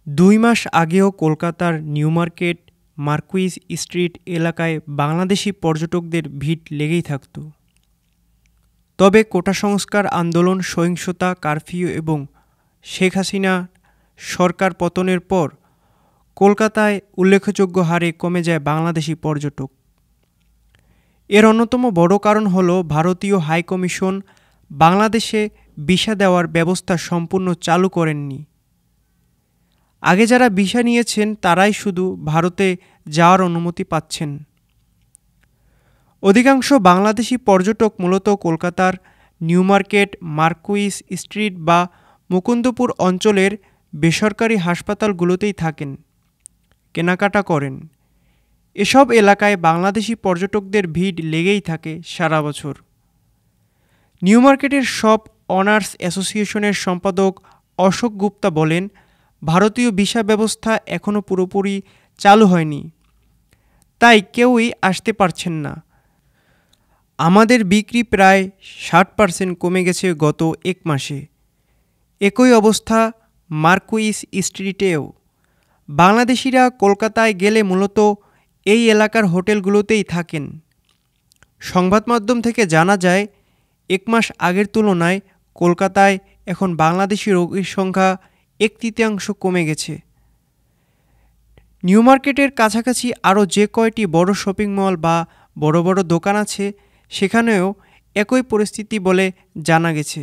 ২ মাস আগেও কলকাতার new market, Marquis street এলাকায় বাংলাদেশি পর্যটকদের ভিড় লেগেই থাকত। তবে কোটা সংস্কার আন্দোলন, সহিংসতা, কারফিউ এবং শেখ হাসিনা সরকার পতনের পর কলকাতায় উল্লেখযোগ্য হারে কমে যায় বাংলাদেশি পর্যটক। এর অন্যতম বড় কারণ হলো ভারতীয় হাইকমিশন বাংলাদেশে ভিসা দেওয়ার ব্যবস্থা সম্পূর্ণ চালু করেননি। আগে যারা ভিসা নিয়েছেন তারাই শুধু ভারতে যাওয়ার অনুমতি পাচ্ছেন। অধিকাংশ বাংলাদেশি পর্যটক মূলত কলকাতার নিউ মার্কেট, মার্কুইস স্ট্রিট বা মুকুন্দপুর অঞ্চলের বেসরকারি হাসপাতালগুলোতেই থাকেন, কেনাকাটা করেন। এসব এলাকায় বাংলাদেশি পর্যটকদের ভিড় লেগেই থাকে সারা বছর। নিউ মার্কেটের সব অনার্স অ্যাসোসিয়েশনের সম্পাদক অশোক গুপ্তা বলেন, ভারতীয় ভিসা ব্যবস্থা এখনও পুরোপুরি চালু হয়নি, তাই কেউই আসতে পারছেন না। আমাদের বিক্রি প্রায় 60% কমে গেছে গত 1 মাসে। একই অবস্থা মার্কুইস স্ট্রিটেও। বাংলাদেশিরা কলকাতায় গেলে মূলত এই এলাকার হোটেলগুলোতেই থাকেন। সংবাদ মাধ্যম থেকে জানা যায়, 1 মাস আগের তুলনায় কলকাতায় এখন বাংলাদেশি রোগীর সংখ্যা 1/3 কমে গেছে। নিউ মার্কেটের কাছাকাছি আরও যে কয়টি বড় শপিং মল বা বড় বড় দোকান আছে, সেখানেও একই পরিস্থিতি বলে জানা গেছে।